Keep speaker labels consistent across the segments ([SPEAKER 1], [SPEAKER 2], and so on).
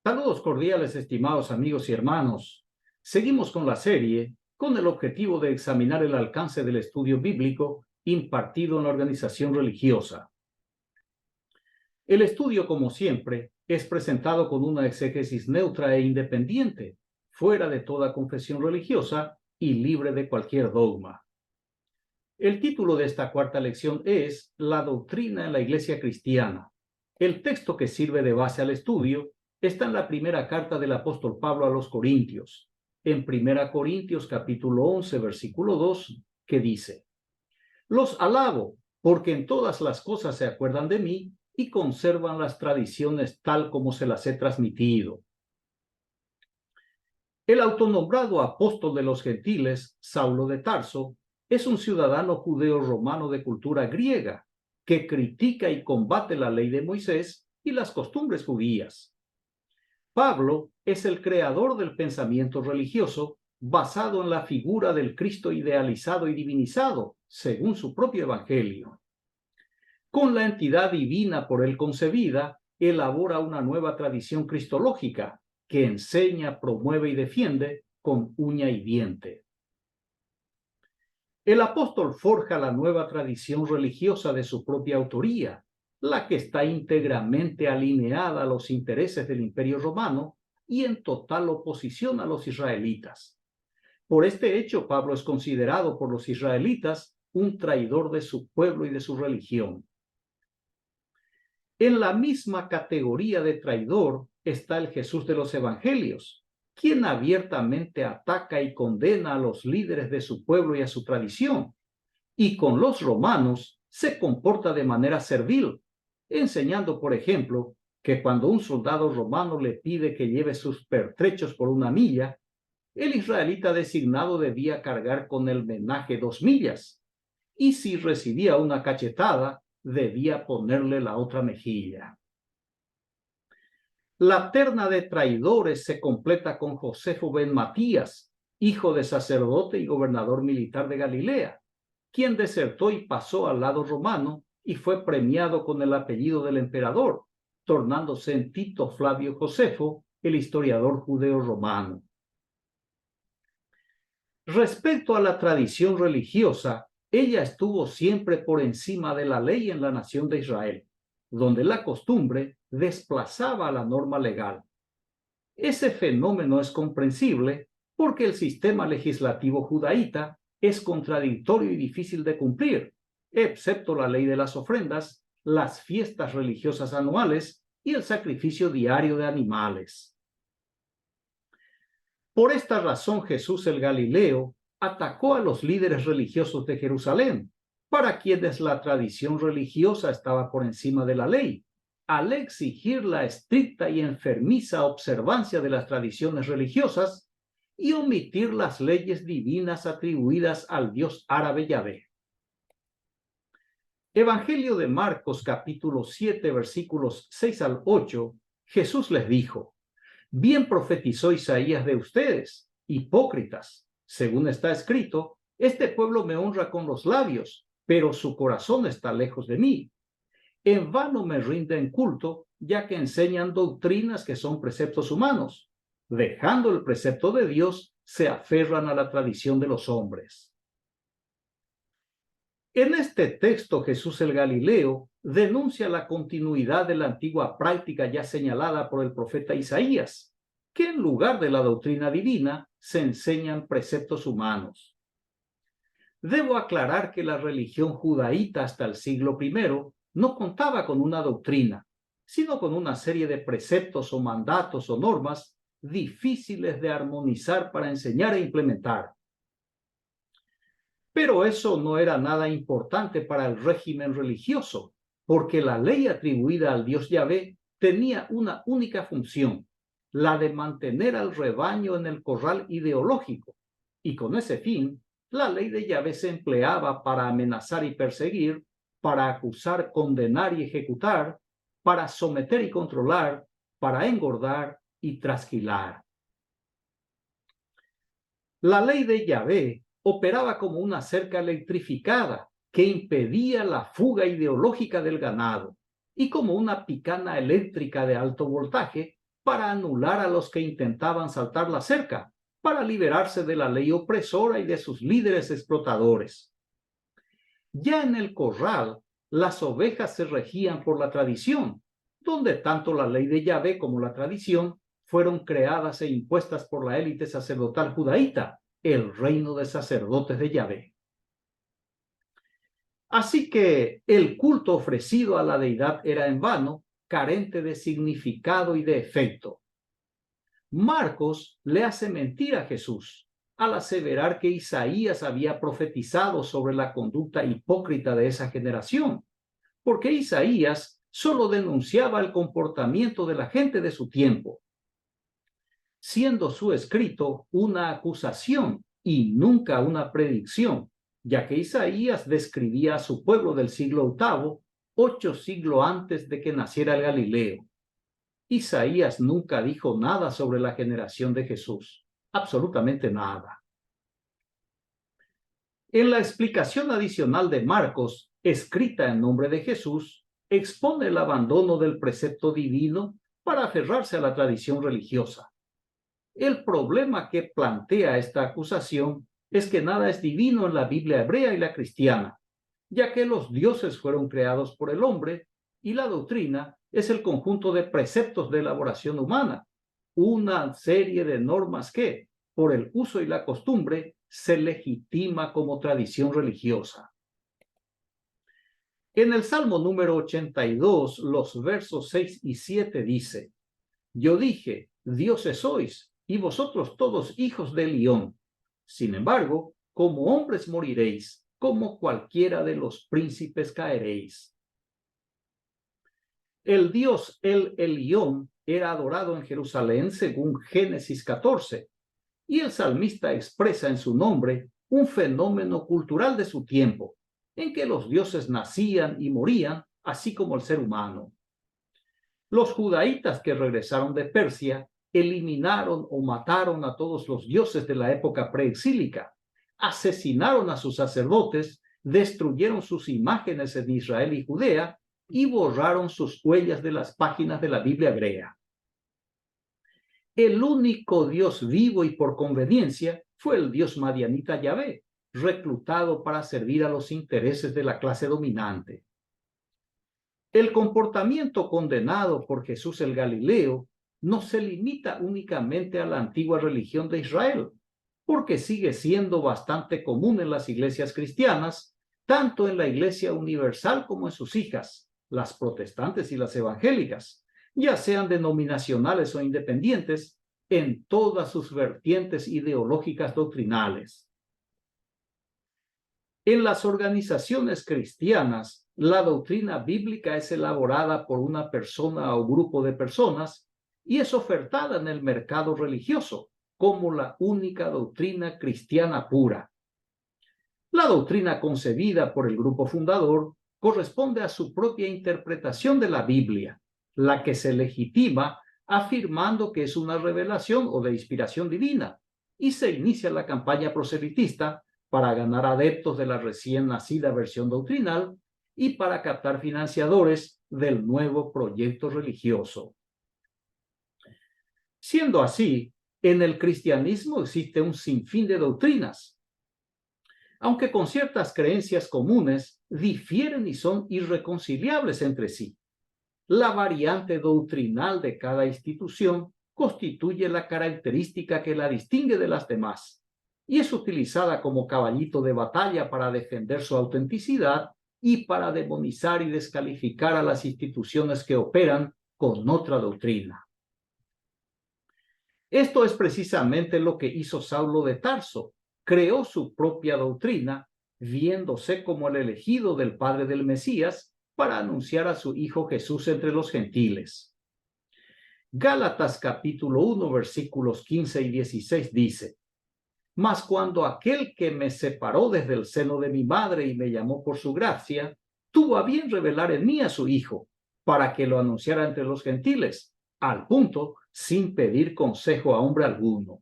[SPEAKER 1] Saludos cordiales, estimados amigos y hermanos. Seguimos con la serie con el objetivo de examinar el alcance del estudio bíblico impartido en la organización religiosa. El estudio, como siempre, es presentado con una exégesis neutra e independiente, fuera de toda confesión religiosa y libre de cualquier dogma. El título de esta cuarta lección es La doctrina en la Iglesia cristiana. El texto que sirve de base al estudio está en la primera carta del apóstol Pablo a los Corintios, en 1 Corintios capítulo 11, versículo 2, que dice: Los alabo, porque en todas las cosas se acuerdan de mí y conservan las tradiciones tal como se las he transmitido. El autonombrado apóstol de los gentiles, Saulo de Tarso, es un ciudadano judeo-romano de cultura griega que critica y combate la ley de Moisés y las costumbres judías. Pablo es el creador del pensamiento religioso basado en la figura del Cristo idealizado y divinizado, según su propio evangelio. Con la entidad divina por él concebida, elabora una nueva tradición cristológica que enseña, promueve y defiende con uña y diente. El apóstol forja la nueva tradición religiosa de su propia autoría, la que está íntegramente alineada a los intereses del Imperio Romano y en total oposición a los israelitas. Por este hecho, Pablo es considerado por los israelitas un traidor de su pueblo y de su religión. En la misma categoría de traidor está el Jesús de los Evangelios, quien abiertamente ataca y condena a los líderes de su pueblo y a su tradición, y con los romanos se comporta de manera servil, enseñando, por ejemplo, que cuando un soldado romano le pide que lleve sus pertrechos por 1 milla, el israelita designado debía cargar con el menaje 2 millas, y si recibía una cachetada, debía ponerle la otra mejilla. La terna de traidores se completa con Josefo ben Matías, hijo de sacerdote y gobernador militar de Galilea, quien desertó y pasó al lado romano y fue premiado con el apellido del emperador, tornándose en Tito Flavio Josefo, el historiador judeo-romano. Respecto a la tradición religiosa, ella estuvo siempre por encima de la ley en la nación de Israel, donde la costumbre desplazaba a la norma legal. Ese fenómeno es comprensible porque el sistema legislativo judaíta es contradictorio y difícil de cumplir, excepto la ley de las ofrendas, las fiestas religiosas anuales y el sacrificio diario de animales. Por esta razón, Jesús el Galileo atacó a los líderes religiosos de Jerusalén, para quienes la tradición religiosa estaba por encima de la ley, al exigir la estricta y enfermiza observancia de las tradiciones religiosas y omitir las leyes divinas atribuidas al Dios árabe Yahvé. Evangelio de Marcos, capítulo 7, versículos 6 al 8, Jesús les dijo: Bien profetizó Isaías de ustedes, hipócritas. Según está escrito, este pueblo me honra con los labios, pero su corazón está lejos de mí. En vano me rinden culto, ya que enseñan doctrinas que son preceptos humanos. Dejando el precepto de Dios, se aferran a la tradición de los hombres. En este texto, Jesús el Galileo denuncia la continuidad de la antigua práctica ya señalada por el profeta Isaías, que en lugar de la doctrina divina se enseñan preceptos humanos. Debo aclarar que la religión judaíta hasta el siglo I no contaba con una doctrina, sino con una serie de preceptos o mandatos o normas difíciles de armonizar para enseñar e implementar. Pero eso no era nada importante para el régimen religioso, porque la ley atribuida al Dios Yahvé tenía una única función, la de mantener al rebaño en el corral ideológico, y con ese fin, la ley de Yahvé se empleaba para amenazar y perseguir, para acusar, condenar y ejecutar, para someter y controlar, para engordar y trasquilar. La ley de Yahvé operaba como una cerca electrificada que impedía la fuga ideológica del ganado y como una picana eléctrica de alto voltaje para anular a los que intentaban saltar la cerca, para liberarse de la ley opresora y de sus líderes explotadores. Ya en el corral, las ovejas se regían por la tradición, donde tanto la ley de Yahvé como la tradición fueron creadas e impuestas por la élite sacerdotal judaíta, el reino de sacerdotes de Yahvé. Así que el culto ofrecido a la deidad era en vano, carente de significado y de efecto. Marcos le hace mentir a Jesús al aseverar que Isaías había profetizado sobre la conducta hipócrita de esa generación, porque Isaías solo denunciaba el comportamiento de la gente de su tiempo, siendo su escrito una acusación y nunca una predicción, ya que Isaías describía a su pueblo del siglo VIII, 8 siglos antes de que naciera el Galileo. Isaías nunca dijo nada sobre la generación de Jesús, absolutamente nada. En la explicación adicional de Marcos, escrita en nombre de Jesús, expone el abandono del precepto divino para aferrarse a la tradición religiosa. El problema que plantea esta acusación es que nada es divino en la Biblia hebrea y la cristiana, ya que los dioses fueron creados por el hombre y la doctrina es el conjunto de preceptos de elaboración humana, una serie de normas que, por el uso y la costumbre, se legitima como tradición religiosa. En el Salmo número 82, los versos 6 y 7 dice: Yo dije, dioses sois, y vosotros todos hijos de Elión. Sin embargo, como hombres moriréis, como cualquiera de los príncipes caeréis. El dios El Elión era adorado en Jerusalén según Génesis 14, y el salmista expresa en su nombre un fenómeno cultural de su tiempo, en que los dioses nacían y morían, así como el ser humano. Los judaítas que regresaron de Persia eliminaron o mataron a todos los dioses de la época preexílica, asesinaron a sus sacerdotes, destruyeron sus imágenes en Israel y Judea y borraron sus huellas de las páginas de la Biblia hebrea. El único Dios vivo y por conveniencia fue el Dios madianita Yahvé, reclutado para servir a los intereses de la clase dominante. El comportamiento condenado por Jesús el Galileo no se limita únicamente a la antigua religión de Israel, porque sigue siendo bastante común en las iglesias cristianas, tanto en la Iglesia Universal como en sus hijas, las protestantes y las evangélicas, ya sean denominacionales o independientes, en todas sus vertientes ideológicas doctrinales. En las organizaciones cristianas, la doctrina bíblica es elaborada por una persona o grupo de personas y es ofertada en el mercado religioso como la única doctrina cristiana pura. La doctrina concebida por el grupo fundador corresponde a su propia interpretación de la Biblia, la que se legitima afirmando que es una revelación o de inspiración divina, y se inicia la campaña proselitista para ganar adeptos de la recién nacida versión doctrinal y para captar financiadores del nuevo proyecto religioso. Siendo así, en el cristianismo existe un sinfín de doctrinas, aunque con ciertas creencias comunes, difieren y son irreconciliables entre sí. La variante doctrinal de cada institución constituye la característica que la distingue de las demás y es utilizada como caballito de batalla para defender su autenticidad y para demonizar y descalificar a las instituciones que operan con otra doctrina. Esto es precisamente lo que hizo Saulo de Tarso. Creó su propia doctrina, viéndose como el elegido del Padre del Mesías para anunciar a su Hijo Jesús entre los gentiles. Gálatas capítulo 1 versículos 15 y 16 dice: Mas cuando aquel que me separó desde el seno de mi madre y me llamó por su gracia, tuvo a bien revelar en mí a su Hijo, para que lo anunciara entre los gentiles, al punto sin pedir consejo a hombre alguno.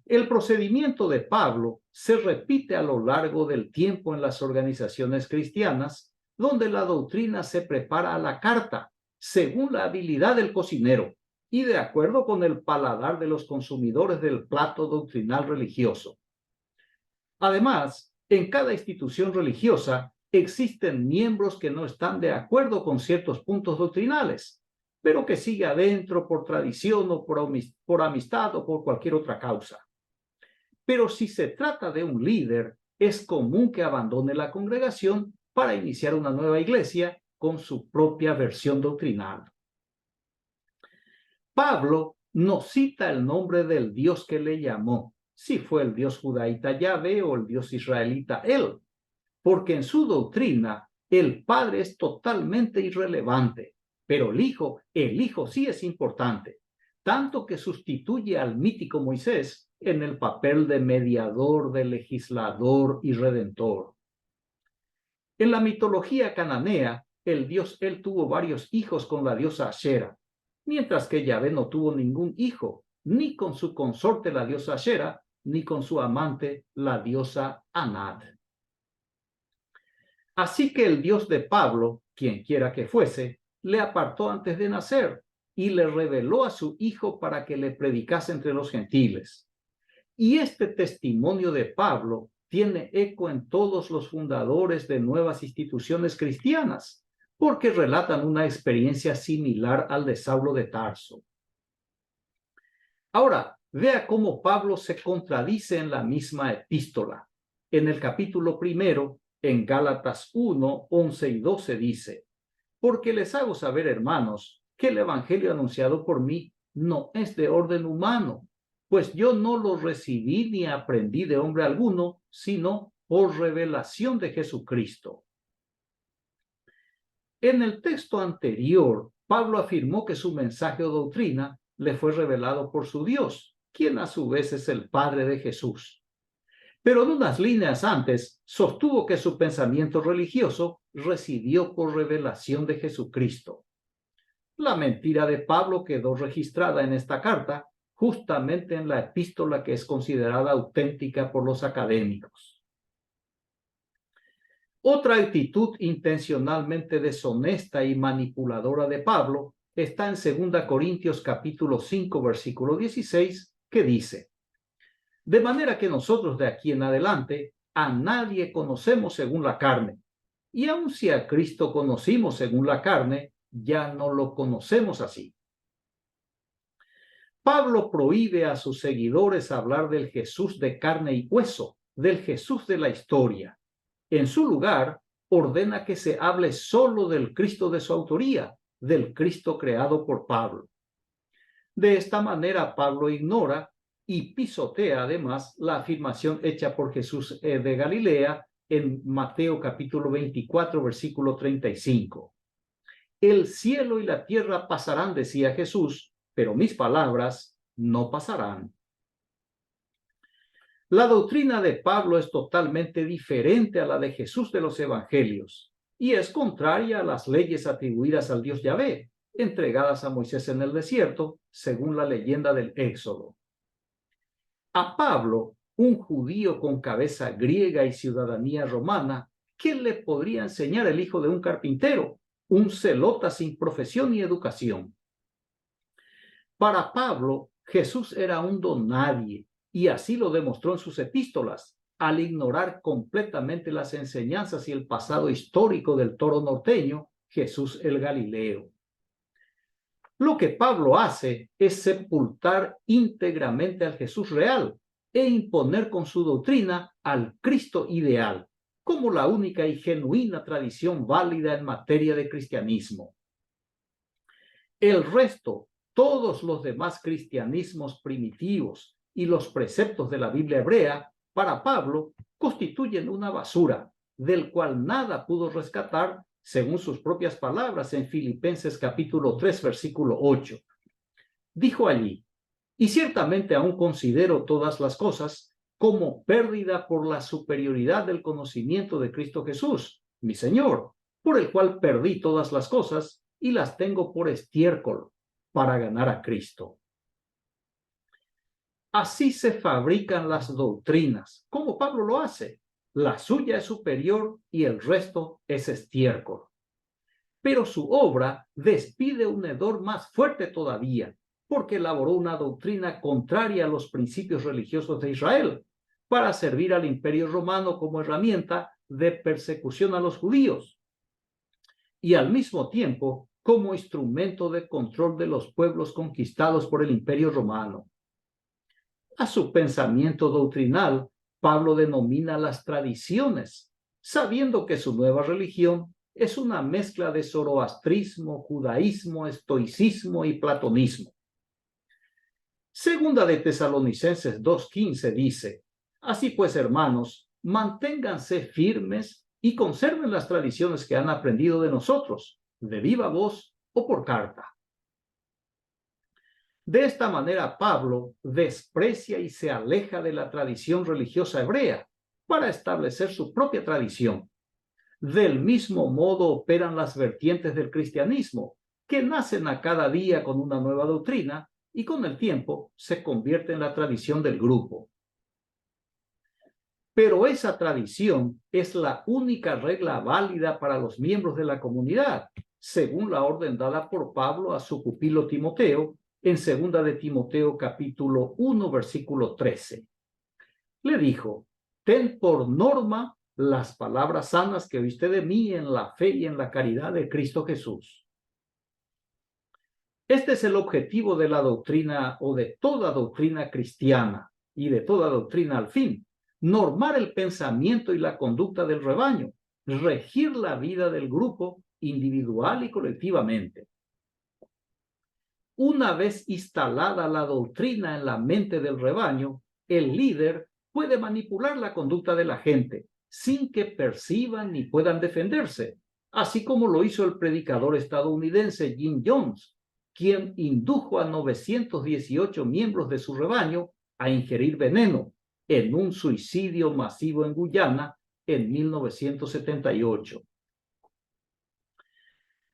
[SPEAKER 1] El procedimiento de Pablo se repite a lo largo del tiempo en las organizaciones cristianas, donde la doctrina se prepara a la carta, según la habilidad del cocinero y de acuerdo con el paladar de los consumidores del plato doctrinal religioso. Además, en cada institución religiosa existen miembros que no están de acuerdo con ciertos puntos doctrinales, pero que sigue adentro por tradición o por amistad o por cualquier otra causa. Pero si se trata de un líder, es común que abandone la congregación para iniciar una nueva iglesia con su propia versión doctrinal. Pablo no cita el nombre del Dios que le llamó, si fue el Dios judaíta Yahvé o el Dios israelita Él, porque en su doctrina el Padre es totalmente irrelevante, pero el Hijo sí es importante, tanto que sustituye al mítico Moisés en el papel de mediador, de legislador y redentor. En la mitología cananea, el dios El tuvo varios hijos con la diosa Ashera, mientras que Yahvé no tuvo ningún hijo, ni con su consorte la diosa Ashera, ni con su amante la diosa Anat. Así que el Dios de Pablo, quien quiera que fuese, le apartó antes de nacer y le reveló a su hijo para que le predicase entre los gentiles. Y este testimonio de Pablo tiene eco en todos los fundadores de nuevas instituciones cristianas, porque relatan una experiencia similar al de Saulo de Tarso. Ahora, vea cómo Pablo se contradice en la misma epístola. En el capítulo 1, en Gálatas 1, 11 y 12 dice: porque les hago saber, hermanos, que el evangelio anunciado por mí no es de orden humano, pues yo no lo recibí ni aprendí de hombre alguno, sino por revelación de Jesucristo. En el texto anterior, Pablo afirmó que su mensaje o doctrina le fue revelado por su Dios, quien a su vez es el Padre de Jesús. Pero en unas líneas antes, sostuvo que su pensamiento religioso recibió por revelación de Jesucristo. La mentira de Pablo quedó registrada en esta carta, justamente en la epístola que es considerada auténtica por los académicos. Otra actitud intencionalmente deshonesta y manipuladora de Pablo está en 2 Corintios capítulo 5, versículo 16, que dice: de manera que nosotros de aquí en adelante a nadie conocemos según la carne, y aun si a Cristo conocimos según la carne, ya no lo conocemos así. Pablo prohíbe a sus seguidores hablar del Jesús de carne y hueso, del Jesús de la historia. En su lugar, ordena que se hable solo del Cristo de su autoría, del Cristo creado por Pablo. De esta manera, Pablo ignora y pisotea además la afirmación hecha por Jesús de Galilea en Mateo capítulo 24, versículo 35. El cielo y la tierra pasarán, decía Jesús, pero mis palabras no pasarán. La doctrina de Pablo es totalmente diferente a la de Jesús de los evangelios y es contraria a las leyes atribuidas al Dios Yahvé, entregadas a Moisés en el desierto, según la leyenda del Éxodo. A Pablo, un judío con cabeza griega y ciudadanía romana, ¿qué le podría enseñar el hijo de un carpintero, un celota sin profesión ni educación? Para Pablo, Jesús era un donadie, y así lo demostró en sus epístolas, al ignorar completamente las enseñanzas y el pasado histórico del toro norteño, Jesús el Galileo. Lo que Pablo hace es sepultar íntegramente al Jesús real e imponer con su doctrina al Cristo ideal, como la única y genuina tradición válida en materia de cristianismo. El resto, todos los demás cristianismos primitivos y los preceptos de la Biblia hebrea, para Pablo, constituyen una basura, del cual nada pudo rescatar, según sus propias palabras en Filipenses capítulo 3, versículo 8. Dijo allí: y ciertamente aún considero todas las cosas como pérdida por la superioridad del conocimiento de Cristo Jesús, mi Señor, por el cual perdí todas las cosas y las tengo por estiércol para ganar a Cristo. Así se fabrican las doctrinas, como Pablo lo hace. La suya es superior y el resto es estiércol. pero su obra despide un hedor más fuerte todavía, porque elaboró una doctrina contraria a los principios religiosos de Israel, para servir al Imperio Romano como herramienta de persecución a los judíos, y al mismo tiempo como instrumento de control de los pueblos conquistados por el Imperio Romano. A su pensamiento doctrinal, Pablo denomina las tradiciones, sabiendo que su nueva religión es una mezcla de zoroastrismo, judaísmo, estoicismo y platonismo. Segunda de Tesalonicenses 2:15 dice: Así pues, hermanos, manténganse firmes y conserven las tradiciones que han aprendido de nosotros, de viva voz o por carta. De esta manera, Pablo desprecia y se aleja de la tradición religiosa hebrea para establecer su propia tradición. Del mismo modo operan las vertientes del cristianismo, que nacen a cada día con una nueva doctrina y con el tiempo se convierte en la tradición del grupo. Pero esa tradición es la única regla válida para los miembros de la comunidad, según la orden dada por Pablo a su pupilo Timoteo en 2 de Timoteo capítulo 1, versículo 13. Le dijo: ten por norma las palabras sanas que oíste de mí en la fe y en la caridad de Cristo Jesús. Este es el objetivo de la doctrina o de toda doctrina cristiana y de toda doctrina al fin: normar el pensamiento y la conducta del rebaño, regir la vida del grupo individual y colectivamente. Una vez instalada la doctrina en la mente del rebaño, el líder puede manipular la conducta de la gente sin que perciban ni puedan defenderse, así como lo hizo el predicador estadounidense Jim Jones, quien indujo a 918 miembros de su rebaño a ingerir veneno en un suicidio masivo en Guyana en 1978.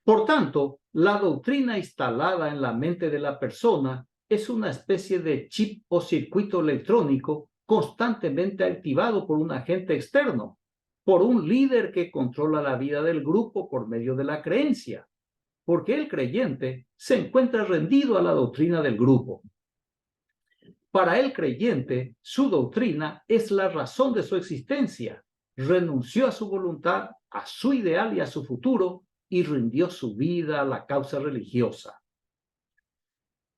[SPEAKER 1] Por tanto, la doctrina instalada en la mente de la persona es una especie de chip o circuito electrónico constantemente activado por un agente externo, por un líder que controla la vida del grupo por medio de la creencia, porque el creyente se encuentra rendido a la doctrina del grupo. Para el creyente, su doctrina es la razón de su existencia. Renunció a su voluntad, a su ideal y a su futuro, y rindió su vida a la causa religiosa.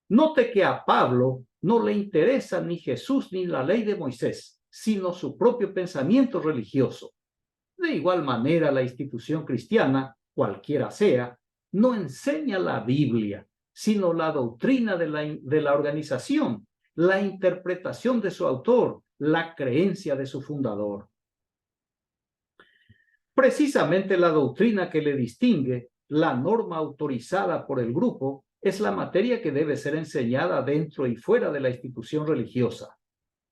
[SPEAKER 1] Note que a Pablo no le interesa ni Jesús ni la ley de Moisés, sino su propio pensamiento religioso. De igual manera, la institución cristiana, cualquiera sea, no enseña la Biblia, sino la doctrina de la organización, la interpretación de su autor, la creencia de su fundador. Precisamente la doctrina que le distingue, la norma autorizada por el grupo, es la materia que debe ser enseñada dentro y fuera de la institución religiosa.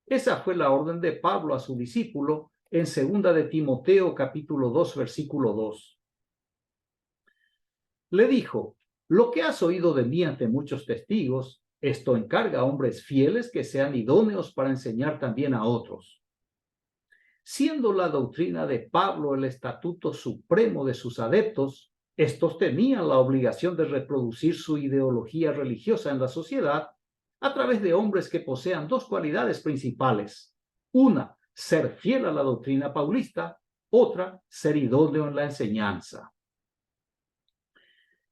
[SPEAKER 1] Esa fue la orden de Pablo a su discípulo en 2 de Timoteo capítulo 2, versículo 2. Le dijo: lo que has oído de mí ante muchos testigos, esto encarga a hombres fieles que sean idóneos para enseñar también a otros. Siendo la doctrina de Pablo el estatuto supremo de sus adeptos, estos tenían la obligación de reproducir su ideología religiosa en la sociedad a través de hombres que posean dos cualidades principales. Una, ser fiel a la doctrina paulista; otra, ser idóneo en la enseñanza.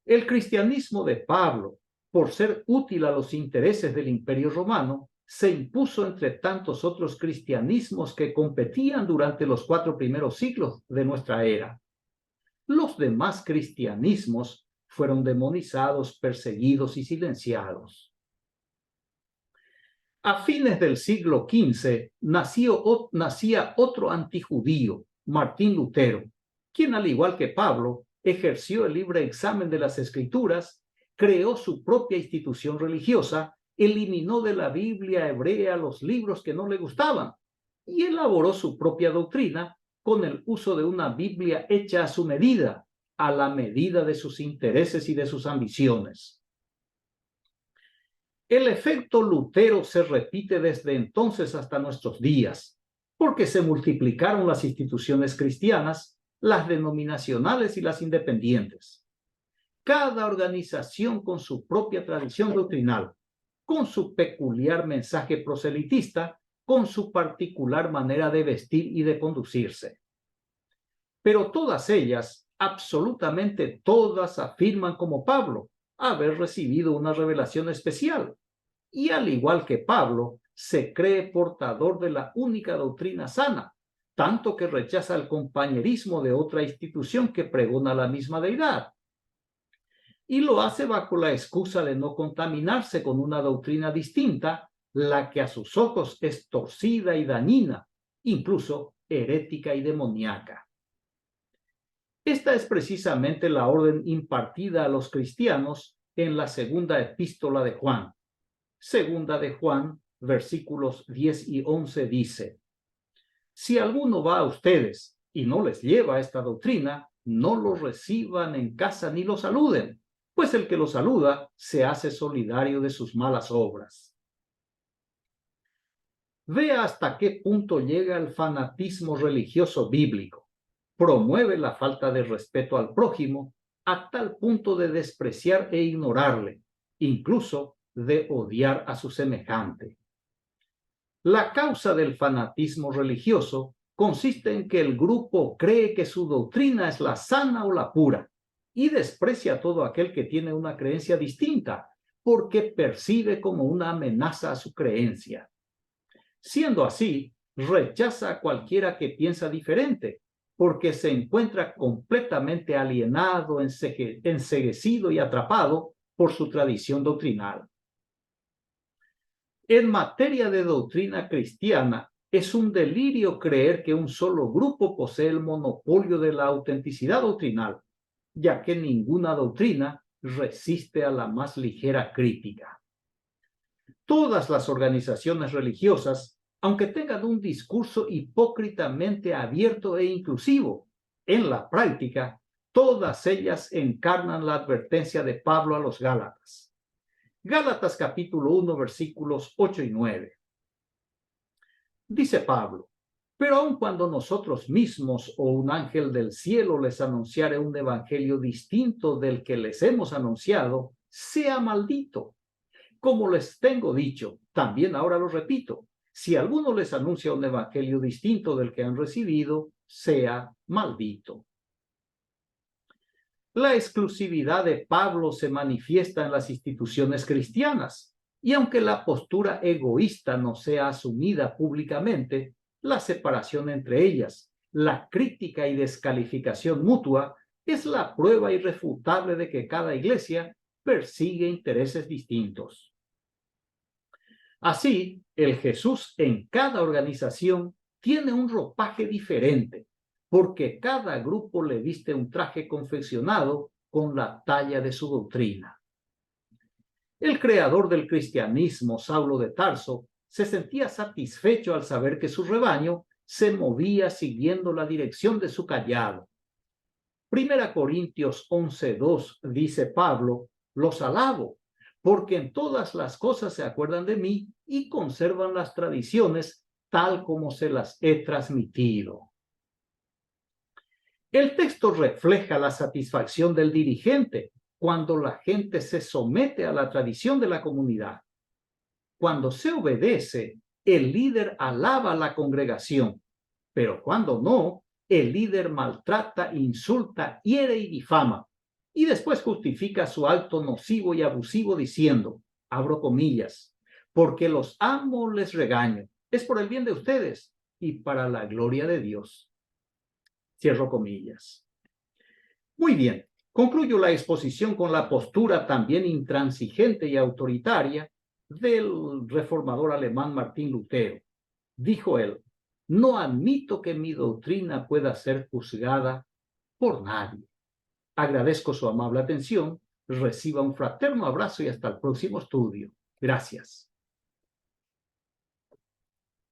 [SPEAKER 1] El cristianismo de Pablo, por ser útil a los intereses del Imperio Romano, se impuso entre tantos otros cristianismos que competían durante los 4 primeros siglos de nuestra era. Los demás cristianismos fueron demonizados, perseguidos y silenciados. A fines del siglo XV nacía otro antijudío, Martín Lutero, quien, al igual que Pablo, ejerció el libre examen de las Escrituras, creó su propia institución religiosa, eliminó de la Biblia hebrea los libros que no le gustaban y elaboró su propia doctrina con el uso de una Biblia hecha a su medida, a la medida de sus intereses y de sus ambiciones. El efecto Lutero se repite desde entonces hasta nuestros días, porque se multiplicaron las instituciones cristianas, las denominacionales y las independientes. cada organización con su propia tradición doctrinal, con su peculiar mensaje proselitista, con su particular manera de vestir y de conducirse. Pero todas ellas, absolutamente todas, afirman como Pablo haber recibido una revelación especial. Y al igual que Pablo, se cree portador de la única doctrina sana, tanto que rechaza el compañerismo de otra institución que pregona la misma deidad. Y lo hace bajo la excusa de no contaminarse con una doctrina distinta, la que a sus ojos es torcida y dañina, incluso herética y demoníaca. Esta es precisamente la orden impartida a los cristianos en la segunda epístola de Juan. Segunda de Juan, versículos 10 y 11 dice: si alguno va a ustedes y no les lleva esta doctrina, no los reciban en casa ni los saluden, pues el que los saluda se hace solidario de sus malas obras. Vea hasta qué punto llega el fanatismo religioso bíblico. Promueve la falta de respeto al prójimo a tal punto de despreciar e ignorarle, incluso de odiar a su semejante. La causa del fanatismo religioso consiste en que el grupo cree que su doctrina es la sana o la pura y desprecia a todo aquel que tiene una creencia distinta porque percibe como una amenaza a su creencia. Siendo así, rechaza a cualquiera que piensa diferente porque se encuentra completamente alienado, enceguecido y atrapado por su tradición doctrinal. En materia de doctrina cristiana, es un delirio creer que un solo grupo posee el monopolio de la autenticidad doctrinal, ya que ninguna doctrina resiste a la más ligera crítica. Todas las organizaciones religiosas, aunque tengan un discurso hipócritamente abierto e inclusivo, en la práctica, todas ellas encarnan la advertencia de Pablo a los Gálatas. Gálatas capítulo 1, versículos 8 y 9. Dice Pablo: pero aun cuando nosotros mismos o un ángel del cielo les anunciare un evangelio distinto del que les hemos anunciado, sea maldito. Como les tengo dicho, también ahora lo repito, si alguno les anuncia un evangelio distinto del que han recibido, sea maldito. La exclusividad de Pablo se manifiesta en las instituciones cristianas, y aunque la postura egoísta no sea asumida públicamente, la separación entre ellas, la crítica y descalificación mutua es la prueba irrefutable de que cada iglesia persigue intereses distintos. Así, el Jesús en cada organización tiene un ropaje diferente, porque cada grupo le viste un traje confeccionado con la talla de su doctrina. El creador del cristianismo, Saulo de Tarso, se sentía satisfecho al saber que su rebaño se movía siguiendo la dirección de su cayado. Primera Corintios 11:2 dice Pablo: los alabo, porque en todas las cosas se acuerdan de mí y conservan las tradiciones tal como se las he transmitido. El texto refleja la satisfacción del dirigente cuando la gente se somete a la tradición de la comunidad. Cuando se obedece, el líder alaba a la congregación, pero cuando no, el líder maltrata, insulta, hiere y difama, y después justifica su acto nocivo y abusivo diciendo, abro comillas, porque los amo les regaño, es por el bien de ustedes y para la gloria de Dios. Cierro comillas. Muy bien, concluyo la exposición con la postura también intransigente y autoritaria del reformador alemán Martín Lutero. Dijo él: no admito que mi doctrina pueda ser juzgada por nadie. Agradezco su amable atención, reciba un fraterno abrazo y hasta el próximo estudio. Gracias.